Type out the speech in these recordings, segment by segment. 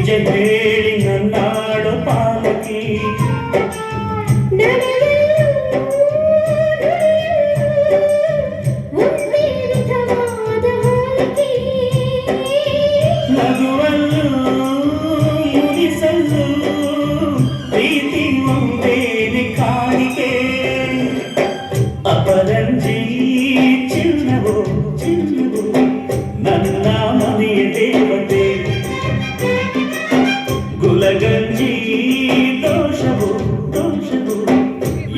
ನಿಜ ಹೇಳಿ ನನ್ನಾಡು ಪಾಲಕಿ ನಗುವಲ್ಲೂ ಮುನಿಸಲು ಪ್ರೀತಿ ಒಂದೇನೆ ಕಾಣಿಕೆ ಅಪರಂಜಿ ಚಿನ್ನವು ಚಿನ್ನವು ನನ್ನ ಮನೆಯ ದೇವತೆ ಗುಲಗಂಜಿ ದೋಷವು ದೋಷವು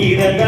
ಇರದ